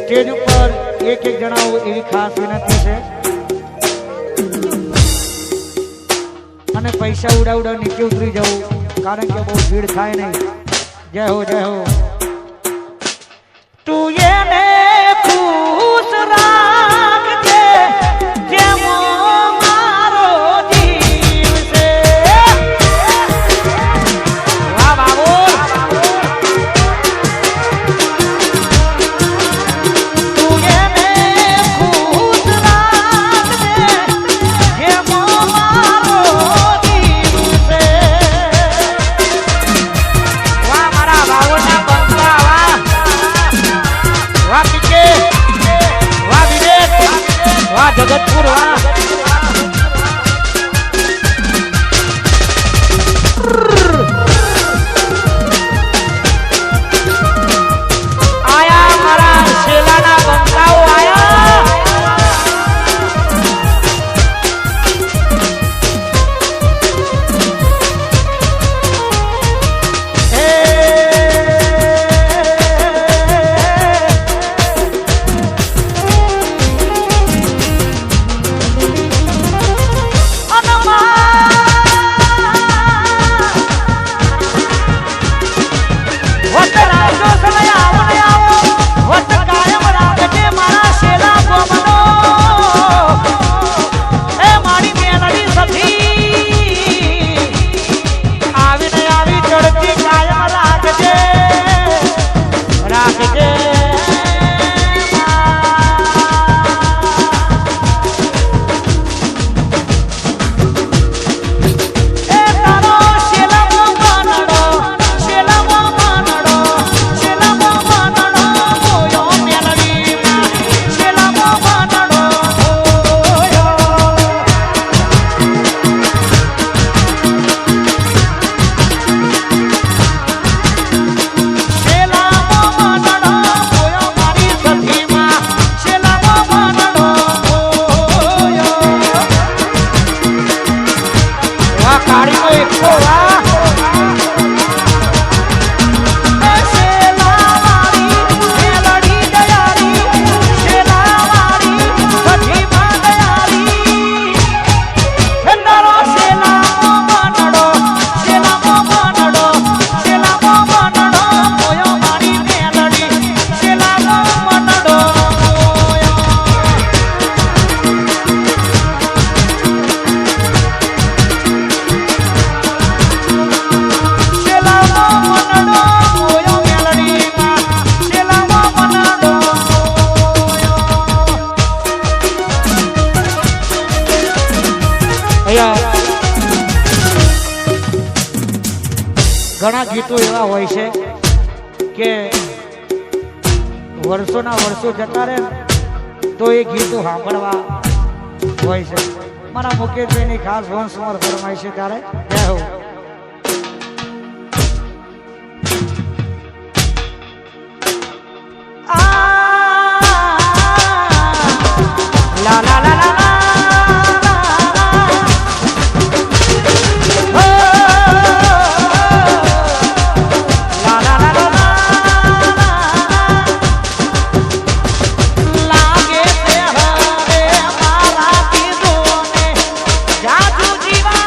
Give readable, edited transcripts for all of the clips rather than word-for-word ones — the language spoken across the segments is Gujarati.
સ્ટેજ ઉપર એક એક જણાવો એવી ખાસ વિનંતી છે અને પૈસા ઉડાવડા નીચે ઉતરી જવું કારણ કે બહુ ભીડ થાય નહીં જય હો તું એને ખુશ રાખજે જેમ મારો જીવ છે વાહ બાબુ તું એને ખુશ રાખજે જેમ મારો જીવ છે વાહ મારા બાબુના બંગલા વાહ પીકે વાહ વિવેક વાહ જગતપુર વાહ આયા મારા શેલાના બંકાઓ આયા ઘણા ગીતો એવા હોય છે કે વર્ષોના વર્ષો જતા રહે તો એ ગીતો સાંભળવા હોય છે મારા મુકેશભાઈની ખાસ વંશમર ફરમાય છે ત્યારે જય હો લા લા લા લા જાદુ જીવા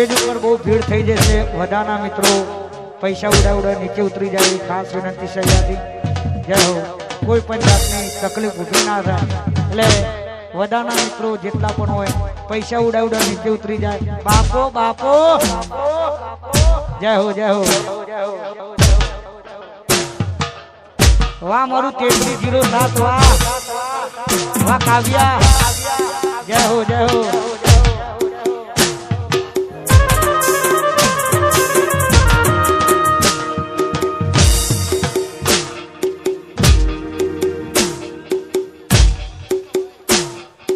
સ્ટેજ ઉપર બહુ ભીડ થઈ જશે વધાના મિત્રો પૈસા ઉડા નીચે ઉતરી જાય ખાસ વિનંતી છે યાદી જય હો કોઈ પણ જાતની તકલીફ ઊભી ના થાય એટલે વધાના મિત્રો જેટલા પણ હોય પૈસા ઉડા નીચે ઉતરી જાય બાપો બાપો જય હો વાહ મારું 3307 વાહ કાવ્યા જય હો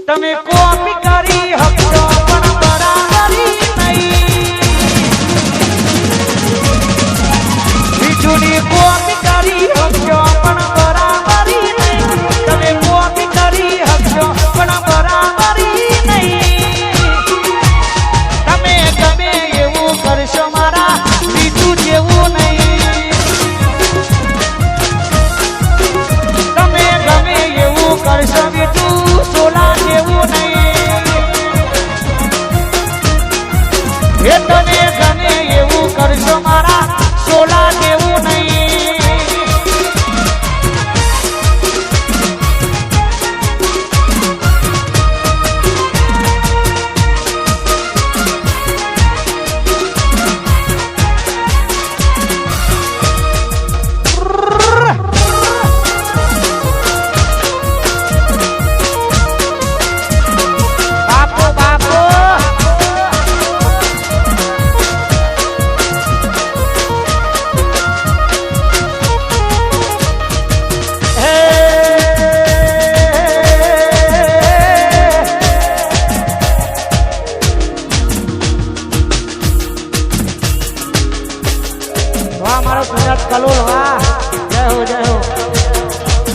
તમે કોપી કરી હકતો પણ બરાબરી નહીં બીજુની કોપી કરી હકતો પણ બરાબરી નહીં તમે કોપી કરી હકતો પણ બરાબરી નહીં તમે ગમે એવું કરશો મારા બીજું જેવું નહીં તમે ગમે એવું કરશો બીજું સોલા જેવું નહીં એ તમે ગમે એવું કરશો મારા સોલા જેવું નહીં કલોલ વાહ જય હો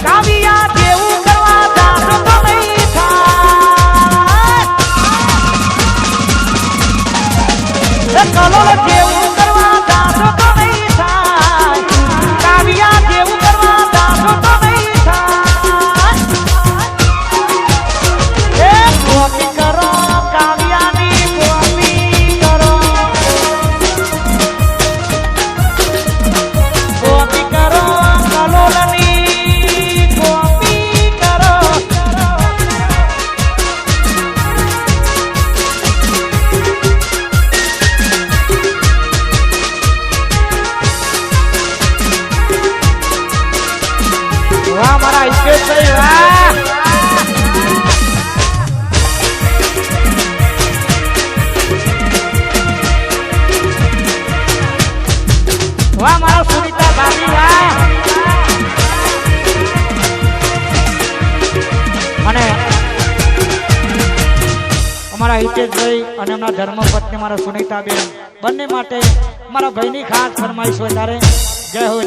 કાવિયા જેવું કરવા જાતો તો નહીં થાય કલોલ જેવું કરવા જાતો તો નહીં થાય કાવિયા જેવું કરવા જાતો તો નહીં થાય એ કોપી કરો કાવિયાની કોપી કરો કોપી કરો કલોલની કોપી કરો વાહ મારા હિતેશભાઈ વાહ વાહ મારા સુનિતા ભાભી વાહ અને અમારા હિતેશભાઈ અને એમના ધર્મપત્ની મારા સુનિતાબેન બંને માટે મારા ભાઈની ખાસ ફરમાઈશ હોય તારે જય હો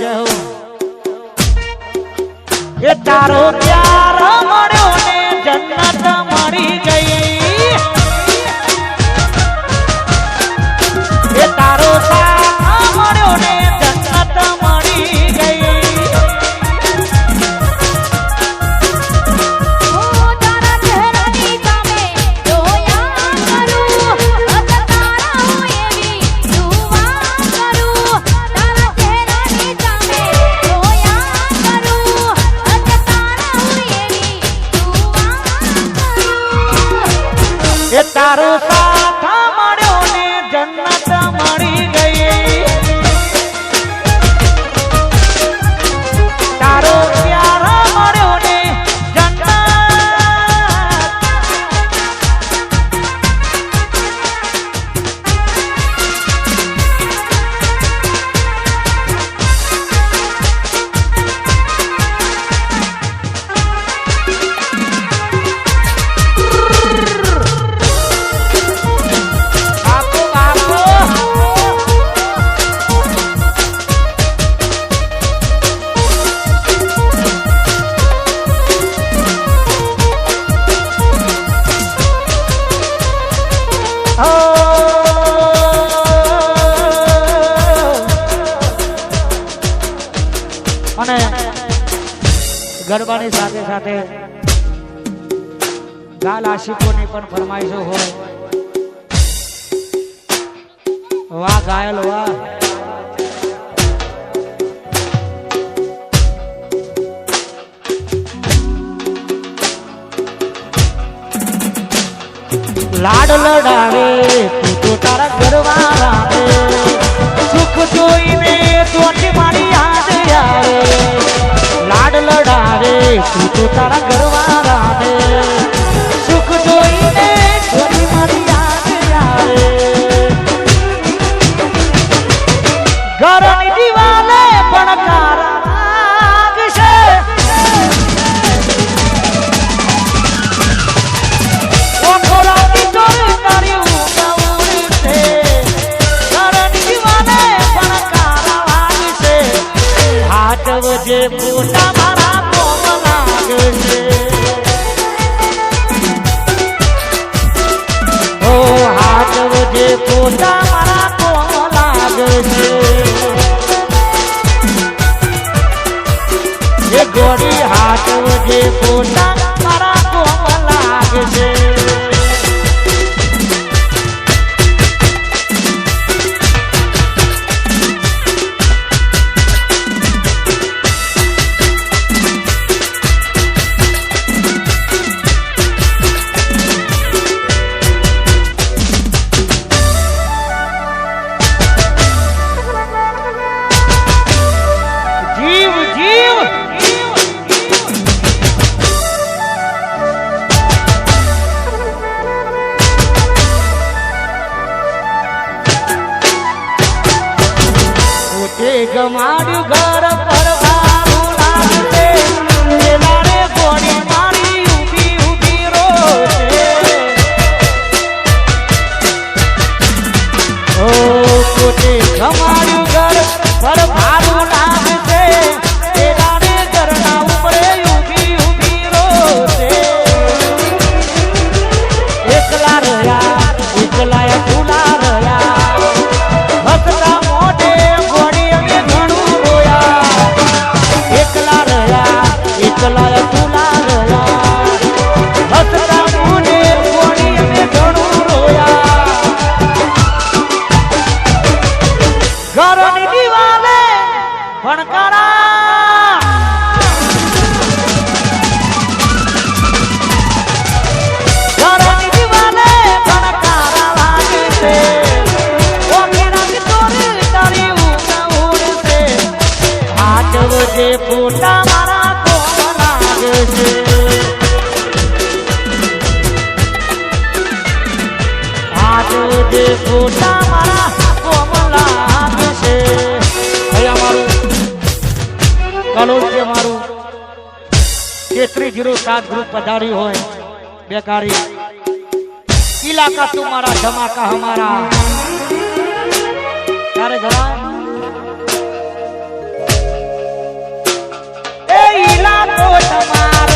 એ તારો પ્યાર મળ્યો ને જન્નત મળી ગઈ એ તારો સાથ મળ્યો ને જન્નત મળી ગઈ તારા ચહેરાની સામે જોયા કરું તારા હું એવી દુઆ કરું તારા ચહેરાની સામે જોયા કરું તારા હું એવી દુઆ કરું એ તારો સાથ મળ્યો ને જન્નત મળી ગઈ તારો પ્યાર મળ્યો ને જન્નત અને ગરબાની સાથે સાથે ગાલ આશિકોની પણ ફરમાઈશો હોય વાહ ઘાયલ વાહ લાડ લડાવે તું તો તારા ઘરવાળા રે સુખ જોઈને તોટી મારી યાદ આવે લાડ લડાવે તું તો તારા ઘરવાળા રે સુખ જોઈને તોટી મારી યાદ આવે ઘરની દિવાલે પણ કારા લાગશે જે પોતા મારા કોમ લાગશે ઓ હાથ જે પોતા મારા કોમ લાગશે એ ગોળી હાથ જે પોતા મારા કોમ લાગશે ગમાડ્યું ઘર પર ભારું લાગશે પેલા રે ગોળી મારી ઊભી ઊભી રોશે ઓ પોતે ગમાડ્યું ઘર પર ભારું લાગશે પેલા રે ઘરના ઉપરે ઊભી ઊભી રોશે એકલા રહ્યા એકલા ભૂલા રહ્યા હસતા મોઢે એકલા તુલા રહ્યા હસતા મુને કોણી અમે ઘણું રોયા ઘરની દિવાલે ભણકારા ઘરની દિવાલે ભણકારા લાગશે ઓકેરા તોરી તારી ઉડશે હાથ વજે ફોટા જે ફોટા મારા કોમ લાગશે અહીંયા મારું કલોલ છે મારું કેસરી 07 ગ્રુપ પધારી હોય બેકારી ઇલાકા તુમારા ધમાકા હમારા ત્યારે જરા એ ઇલાકો તમારા